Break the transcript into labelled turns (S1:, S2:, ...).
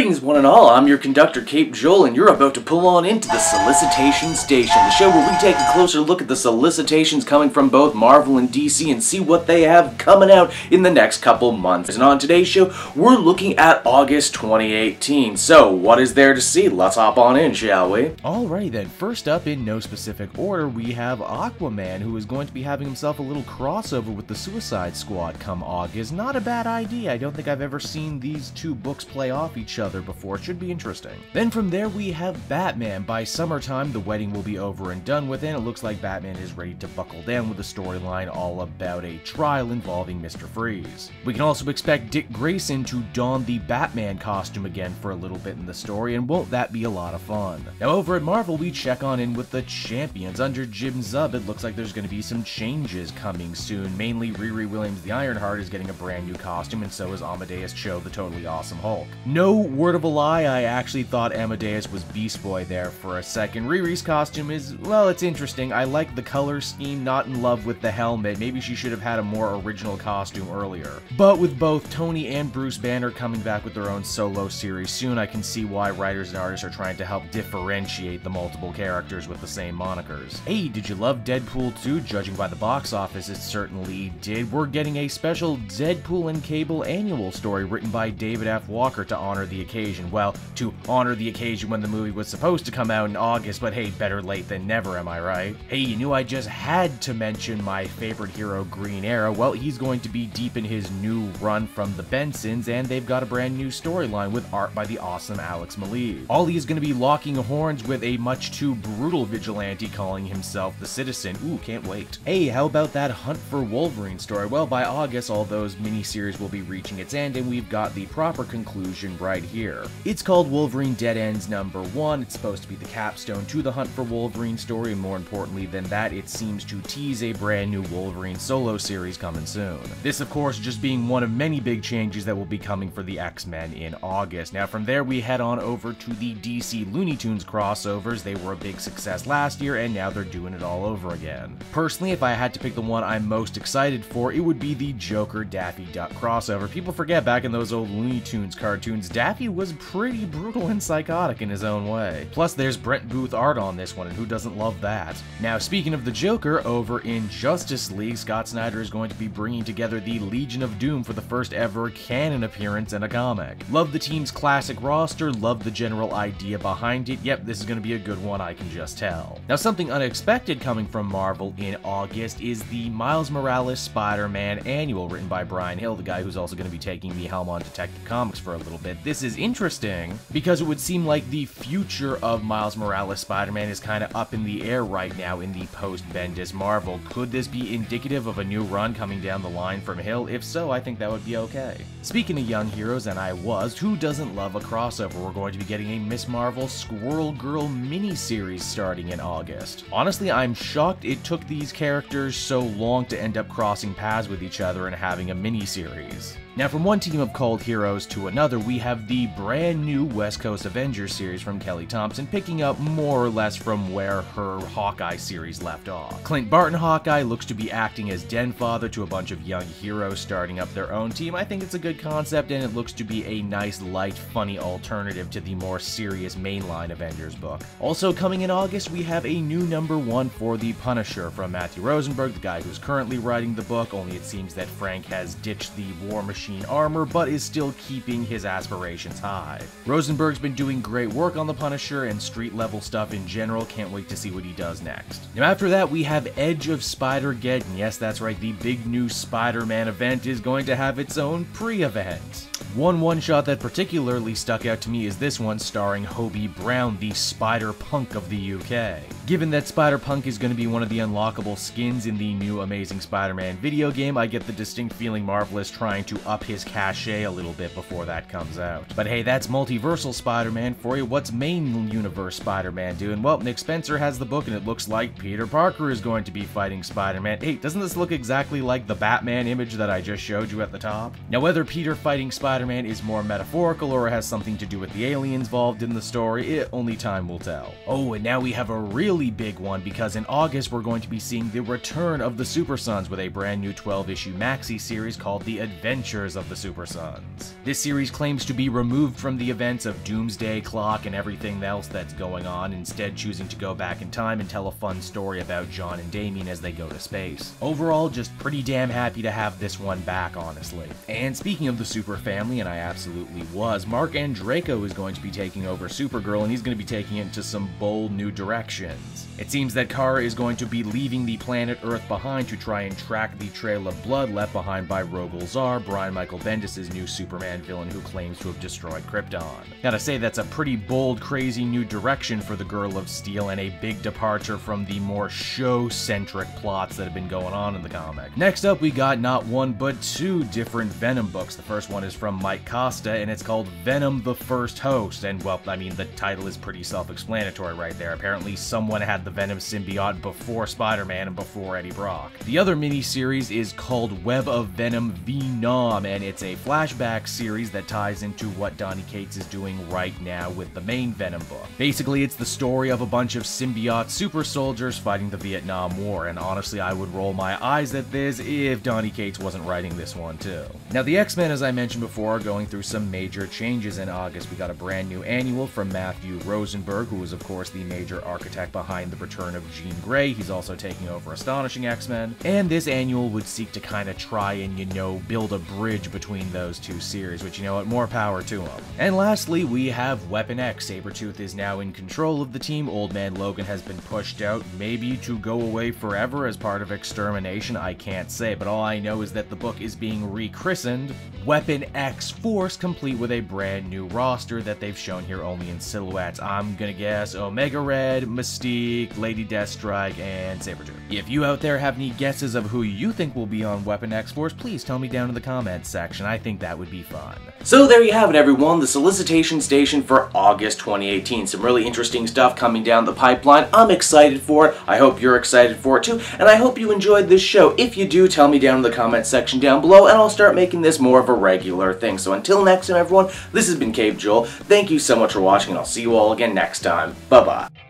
S1: Greetings one and all, I'm your conductor Cape Joel, and you're about to pull on into the Solicitation Station, the show where we take a closer look at the solicitations coming from both Marvel and DC and see what they have coming out in the next couple months. And on today's show, we're looking at August 2018. So, what is there to see? Let's hop on in, shall we?
S2: Alrighty then, first up in no specific order, we have Aquaman, who is going to be having himself a little crossover with the Suicide Squad come August. Not a bad idea. I don't think I've ever seen these two books play off each other before. It should be interesting. Then from there we have Batman. By summertime, the wedding will be over and done with, and it looks like Batman is ready to buckle down with a storyline all about a trial involving Mr. Freeze. We can also expect Dick Grayson to don the Batman costume again for a little bit in the story, and won't that be a lot of fun? Now over at Marvel, we check on in with the Champions. Under Jim Zub, it looks like there's going to be some changes coming soon. Mainly Riri Williams the Ironheart is getting a brand new costume, and so is Amadeus Cho the Totally Awesome Hulk. No word of a lie, I actually thought Amadeus was Beast Boy there for a second. Riri's costume is, well, it's interesting. I like the color scheme, not in love with the helmet. Maybe she should have had a more original costume earlier. But with both Tony and Bruce Banner coming back with their own solo series soon, I can see why writers and artists are trying to help differentiate the multiple characters with the same monikers. Hey, did you love Deadpool 2? Judging by the box office, it certainly did. We're getting a special Deadpool and Cable annual story written by David F. Walker to honor the occasion. Well, to honor the occasion when the movie was supposed to come out in August, but hey, better late than never, am I right? Hey, you knew I just had to mention my favorite hero, Green Arrow. Well, he's going to be deep in his new run from the Bensons, and they've got a brand new storyline with art by the awesome Alex Maleev. Ollie is going to be locking horns with a much too brutal vigilante calling himself the Citizen. Ooh, can't wait. Hey, how about that Hunt for Wolverine story? Well, by August, all those miniseries will be reaching its end, and we've got the proper conclusion right here. It's called Wolverine Dead Ends #1. It's supposed to be the capstone to the Hunt for Wolverine story, and more importantly than that, it seems to tease a brand new Wolverine solo series coming soon. This, of course, just being one of many big changes that will be coming for the X-Men in August. Now, from there, we head on over to the DC Looney Tunes crossovers. They were a big success last year, and now they're doing it all over again. Personally, if I had to pick the one I'm most excited for, it would be the Joker Daffy Duck crossover. People forget back in those old Looney Tunes cartoons, Daffy was pretty brutal and psychotic in his own way. Plus, there's Brent Booth art on this one, and who doesn't love that? Now, speaking of the Joker, over in Justice League, Scott Snyder is going to be bringing together the Legion of Doom for the first ever canon appearance in a comic. Love the team's classic roster, love the general idea behind it. Yep, this is going to be a good one, I can just tell. Now, something unexpected coming from Marvel in August is the Miles Morales Spider-Man annual written by Brian Hill, the guy who's also going to be taking the helm on Detective Comics for a little bit. This is interesting because it would seem like the future of Miles Morales Spider-Man is kind of up in the air right now in the post-Bendis Marvel. Could this be indicative of a new run coming down the line from Hill? If so, I think that would be okay. Speaking of young heroes, and I was, who doesn't love a crossover? We're going to be getting a Ms.Marvel Squirrel Girl miniseries starting in August. Honestly, I'm shocked it took these characters so long to end up crossing paths with each other and having a miniseries. Now, from one team of cult heroes to another, we have the brand new West Coast Avengers series from Kelly Thompson, picking up more or less from where her Hawkeye series left off. Clint Barton Hawkeye looks to be acting as den father to a bunch of young heroes starting up their own team. I think it's a good concept, and it looks to be a nice, light, funny alternative to the more serious mainline Avengers book. Also coming in August, we have a new #1 for The Punisher from Matthew Rosenberg, the guy who's currently writing the book, only it seems that Frank has ditched the War Machine armor, but is still keeping his aspirations high. Rosenberg's been doing great work on the Punisher and street-level stuff in general. Can't wait to see what he does next. Now after that, we have Edge of Spider-Geddon. Yes, that's right, the big new Spider-Man event is going to have its own pre-event. One-shot that particularly stuck out to me is this one starring Hobie Brown, the Spider-Punk of the UK. Given that Spider-Punk is going to be one of the unlockable skins in the new Amazing Spider-Man video game, I get the distinct feeling Marvel is trying to up his cachet a little bit before that comes out. But hey, that's multiversal Spider-Man for you. What's main universe Spider-Man doing? Well, Nick Spencer has the book, and it looks like Peter Parker is going to be fighting Spider-Man. Hey, doesn't this look exactly like the Batman image that I just showed you at the top? Now, whether Peter fighting Spider-Man is more metaphorical or has something to do with the aliens involved in the story, only time will tell. Oh, and now we have a really big one, because in August we're going to be seeing the return of the Super Sons with a brand new 12-issue maxi series called The Adventure adventures of the Super Sons. This series claims to be removed from the events of Doomsday Clock and everything else that's going on, instead choosing to go back in time and tell a fun story about John and Damian as they go to space. Overall, just pretty damn happy to have this one back, honestly. And speaking of the Super family, and I absolutely was, Mark Andreyko is going to be taking over Supergirl, and he's going to be taking it into some bold new directions. It seems that Kara is going to be leaving the planet Earth behind to try and track the trail of blood left behind by Rogol Zar, Brian Michael Bendis' new Superman villain who claims to have destroyed Krypton. Gotta say, that's a pretty bold, crazy new direction for the Girl of Steel, and a big departure from the more show-centric plots that have been going on in the comic. Next up, we got not one but two different Venom books. The first one is from Mike Costa, and it's called Venom the First Host, and well, I mean, the title is pretty self-explanatory right there. Apparently someone had the Venom symbiote before Spider-Man and before Eddie Brock. The other mini-series is called Web of Venom Venom, and it's a flashback series that ties into what Donny Cates is doing right now with the main Venom book. Basically, it's the story of a bunch of symbiote super soldiers fighting the Vietnam War, and honestly, I would roll my eyes at this if Donny Cates wasn't writing this one too. Now, the X-Men, as I mentioned before, are going through some major changes in August. We got a brand new annual from Matthew Rosenberg, who is of course the major architect behind the return of Jean Grey. He's also taking over Astonishing X-Men, and this annual would seek to kind of try and, build a bridge between those two series, which, more power to him. And lastly, we have Weapon X. Sabretooth is now in control of the team. Old Man Logan has been pushed out, maybe to go away forever as part of Extermination, I can't say, but all I know is that the book is being rechristened Weapon X Force, complete with a brand new roster that they've shown here only in silhouettes. I'm gonna guess Omega Red, Mystique, Lady Deathstrike, and Sabretooth. If you out there have any guesses of who you think will be on Weapon X Force, please tell me down in the comments section. I think that would be fun.
S1: So there you have it, everyone, the Solicitation Station for August 2018. Some really interesting stuff coming down the pipeline. I'm excited for it. I hope you're excited for it too, and I hope you enjoyed this show. If you do, tell me down in the comments section down below, and I'll start making this more of a regular thing. So until next time, everyone, this has been Cape Joel. Thank you so much for watching, and I'll see you all again next time. Bye-bye.